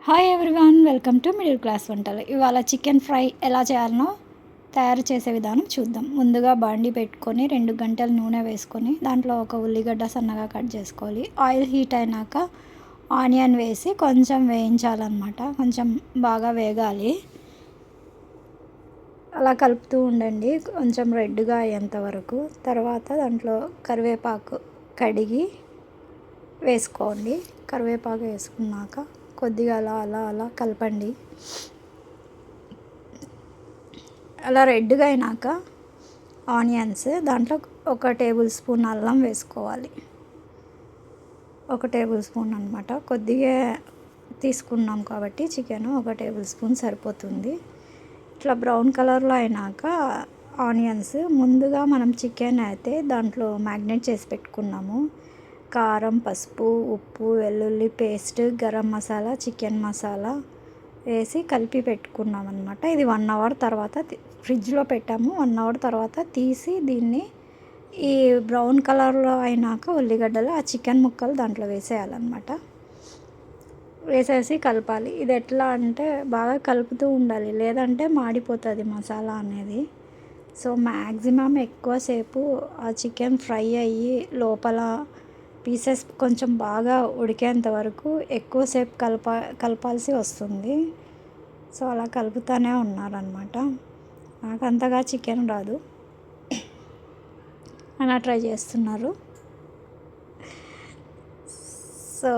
Hi everyone, welcome to middle class వంటలు. ఇవాళ chicken fry ఎలా చేయాలనో తయారు చేసే విధానం చూద్దాం. ముందుగా బాండి పెట్టుకొని 2 గంటలు నూనె వేసుకొని దాంట్లో ఒక ఉల్లిగడ్డ సన్నగా కట్ చేసుకోవాలి. ఆయిల్ హీట్ అయినాక ఆనియన్ వేసి కొంచెం వేయించాలన్నమాట. కొంచెం బాగా వేగాలి. అలా కలుపుతూ ఉండండి కొంచెం రెడ్గా అయ్యేంత వరకు. తర్వాత దాంట్లో కరివేపాకు కడిగి వేసుకోండి. కరివేపాకు వేసుకున్నాక కొద్దిగా అలా అలా అలా కలపండి. అలా రెడ్గా అయినాక ఆనియన్స్ దాంట్లో 1 టేబుల్ స్పూన్ అల్లం వేసుకోవాలి. 1 టేబుల్ స్పూన్ అనమాట. కొద్దిగా తీసుకున్నాం కాబట్టి చికెన్ 1 టేబుల్ స్పూన్ సరిపోతుంది. ఇట్లా బ్రౌన్ కలర్లో అయినాక ఆనియన్స్ ముందుగా మనం చికెన్ అయితే దాంట్లో మ్యాగ్నేట్ చేసి పెట్టుకున్నాము. కారం, పసుపు, ఉప్పు, వెల్లుల్లి పేస్ట్, గరం మసాలా, చికెన్ మసాలా వేసి కలిపి పెట్టుకున్నాం అనమాట. ఇది 1 అవర్ తర్వాత ఫ్రిడ్జ్లో పెట్టాము. 1 అవర్ తర్వాత తీసి దీన్ని ఈ బ్రౌన్ కలర్లో అయినాక ఉల్లిగడ్డలు ఆ చికెన్ ముక్కలు దాంట్లో వేసేయాలన్నమాట. వేసేసి కలపాలి. ఇది ఎట్లా అంటే బాగా కలుపుతూ ఉండాలి, లేదంటే మాడిపోతుంది మసాలా అనేది. సో మ్యాక్సిమం ఎక్కువసేపు ఆ చికెన్ ఫ్రై అయ్యి లోపల పీసెస్ కొంచెం బాగా ఉడికేంత వరకు ఎక్కువసేపు కలపాల్సి వస్తుంది. సో అలా కలుపుతూనే ఉన్నారనమాట. నాకు అంతగా చికెన్ రాదు, అలా ట్రై చేస్తున్నారు. సో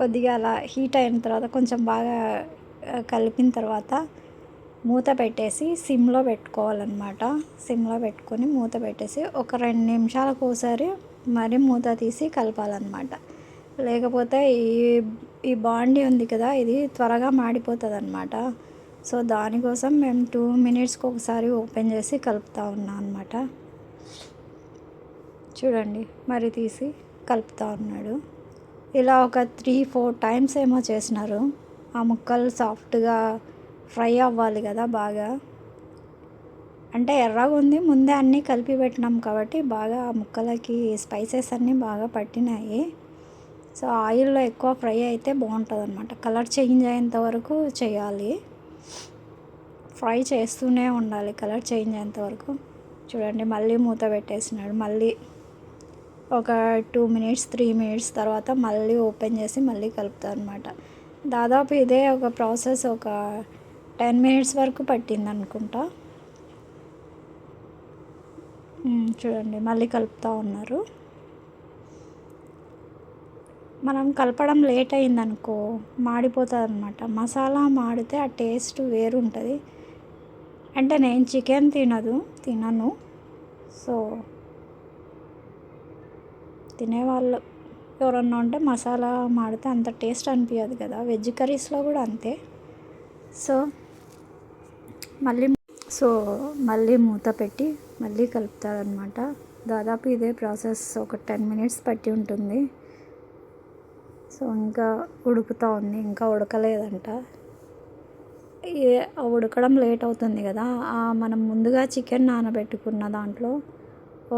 కొద్దిగా అలా హీట్ అయిన తర్వాత కొంచెం బాగా కలిపిన తర్వాత మూత పెట్టేసి సిమ్లో పెట్టుకోవాలన్నమాట. సిమ్లో పెట్టుకొని మూత పెట్టేసి ఒక 2 నిమిషాలకు ఒకసారి మరి మూత తీసి కలపాలన్నమాట. లేకపోతే ఈ బాండి ఉంది కదా, ఇది త్వరగా మాడిపోతుంది అన్నమాట. సో దానికోసం మేము 2 మినిట్స్కి ఒకసారి ఓపెన్ చేసి కలుపుతూ ఉన్నాం అన్నమాట. చూడండి, మరి తీసి కలుపుతూ ఉన్నాడు. ఇలా ఒక 3-4 టైమ్స్ ఏమో చేసినారు. ఆ ముక్కలు సాఫ్ట్గా ఫ్రై అవ్వాలి కదా బాగా. అంటే ఎర్రగా ఉంది, ముందే అన్నీ కలిపి పెట్టినాం కాబట్టి బాగా ఆ ముక్కలకి స్పైసెస్ అన్నీ బాగా పట్టినాయి. సో ఆయిల్లో ఎక్కువ ఫ్రై అయితే బాగుంటుంది అనమాట. కలర్ చేంజ్ అయ్యేంత వరకు చేయాలి, ఫ్రై చేస్తూనే ఉండాలి కలర్ చేంజ్ అయ్యేంత వరకు. చూడండి, మళ్ళీ మూత పెట్టేసినాడు. మళ్ళీ ఒక 2 మినిట్స్ 3 మినిట్స్ తర్వాత మళ్ళీ ఓపెన్ చేసి మళ్ళీ కలుపుతారు అనమాట. దాదాపు ఇదే ఒక ప్రాసెస్ ఒక 10 మినిట్స్ వరకు పట్టింది అనుకుంటా. చూడండి, మళ్ళీ కలుపుతూ ఉన్నారు. మనం కలపడం లేట్ అయిందనుకో మాడిపోతుంది అనమాట. మసాలా మాడితే ఆ టేస్ట్ వేరు ఉంటుంది. అంటే నేను చికెన్ తినను. సో తినేవాళ్ళు ఎవరన్నా ఉంటే మసాలా మాడితే అంత టేస్ట్ అనిపించదు కదా. వెజ్ కర్రీస్లో కూడా అంతే. సో మళ్ళీ మూత పెట్టి మళ్ళీ కలుపుతారనమాట. దాదాపు ఇదే ప్రాసెస్ ఒక 10 మినిట్స్ పట్టి ఉంటుంది. సో ఇంకా ఉడుకుతూ ఉంది, ఇంకా ఉడకలేదంట. ఉడకడం లేట్ అవుతుంది కదా. మనం ముందుగా చికెన్ నానబెట్టుకున్న దాంట్లో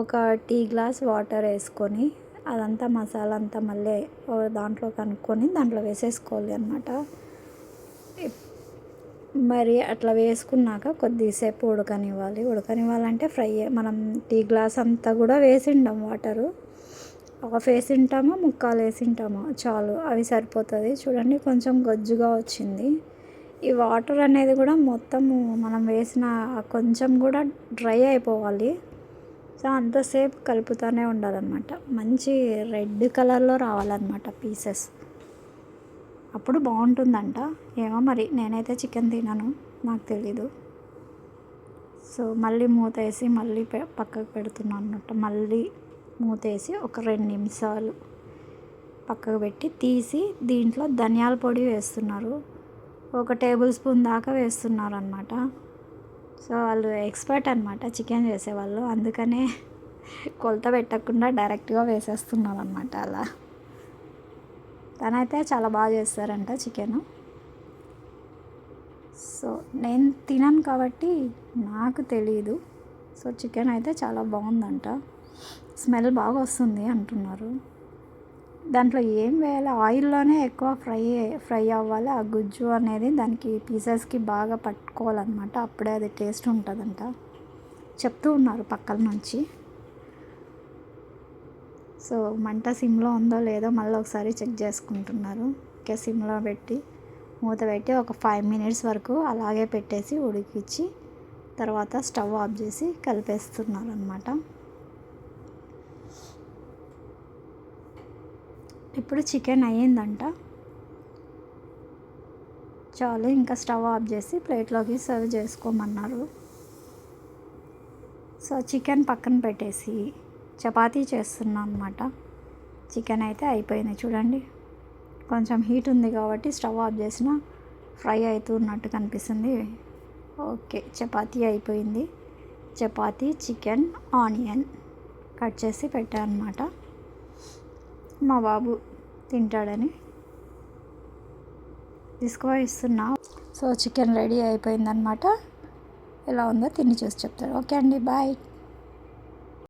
ఒక టీ గ్లాస్ వాటర్ వేసుకొని అదంతా మసాలా అంతా మళ్ళీ దాంట్లో కనుక్కొని దాంట్లో వేసేసుకోవాలి అన్నమాట. మరి అట్లా వేసుకున్నాక కొద్దిసేపు ఉడకనివ్వాలంటే ఫ్రై మనం టీ గ్లాస్ అంతా కూడా వేసింటాం వాటరు. హాఫ్ వేసింటామో ముక్కాలు వేసింటామో చాలు, అవి సరిపోతుంది. చూడండి, కొంచెం గొజ్జుగా వచ్చింది. ఈ వాటర్ అనేది కూడా మొత్తము మనం వేసిన కొంచెం కూడా డ్రై అయిపోవాలి. సో అంతసేపు కలుపుతూనే ఉండాలన్నమాట. మంచి రెడ్ కలర్లో రావాలన్నమాట పీసెస్, అప్పుడు బాగుంటుందంట. ఏమో మరి, నేనైతే చికెన్ తినను, నాకు తెలీదు. సో మళ్ళీ మూత వేసి మళ్ళీ పక్కకు పెడుతున్నాను అన్నమాట. మళ్ళీ మూత వేసి ఒక 2 నిమిషాలు పక్కకు పెట్టి తీసి దీంట్లో ధనియాల పొడి వేస్తున్నారు. 1 టేబుల్ స్పూన్ దాకా వేస్తున్నారు అన్నమాట. సో వాళ్ళు ఎక్స్పర్ట్ అనమాట చికెన్ చేసేవాళ్ళు, అందుకనే కొలత పెట్టకుండా డైరెక్ట్గా వేసేస్తున్నారు అనమాట. అలా తనైతే చాలా బాగా చేస్తారంట చికెను. సో నేను తినను కాబట్టి నాకు తెలీదు. సో చికెన్ అయితే చాలా బాగుందంట, స్మెల్ బాగా వస్తుంది అంటున్నారు. దాంట్లో ఏం వేయాలి, ఆయిల్లోనే ఎక్కువ ఫ్రై అవ్వాలి. ఆ గుజ్జు అనేది దానికి పీసెస్కి బాగా పట్టుకోవాలన్నమాట. అప్పుడే అది టేస్ట్ ఉంటుందంట చెప్తూ ఉన్నారు పక్కల నుంచి. సో మంట సిమ్లో ఉందో లేదో మళ్ళీ ఒకసారి చెక్ చేసుకుంటున్నారు. ఓకే, సిమ్లో పెట్టి మూత పెట్టి ఒక 5 మినిట్స్ వరకు అలాగే పెట్టేసి ఉడికించి తర్వాత స్టవ్ ఆఫ్ చేసి కలిపేస్తున్నారు అన్నమాట. ఇప్పుడు చికెన్ అయ్యిందంట. చాలు, ఇంకా స్టవ్ ఆఫ్ చేసి ప్లేట్లోకి సర్వ్ చేసుకోమన్నారు. సో చికెన్ పక్కన పెట్టేసి చపాతీ చేస్తున్నాను అన్నమాట. చికెన్ అయితే అయిపోయింది చూడండి. కొంచెం హీట్ ఉంది కాబట్టి స్టవ్ ఆఫ్ చేసిన ఫ్రై అవుతున్నట్టు కనిపిస్తుంది. ఓకే, చపాతీ అయిపోయింది. చపాతీ, చికెన్, ఆనియన్ కట్ చేసి పెట్టాను అన్నమాట. మా బాబు తింటాడని ఇస్తున్నా. సో చికెన్ రెడీ అయిపోయిందనమాట. ఎలా ఉందో తిని చూసి చెప్తాడు. ఓకే అండి, బాయ్.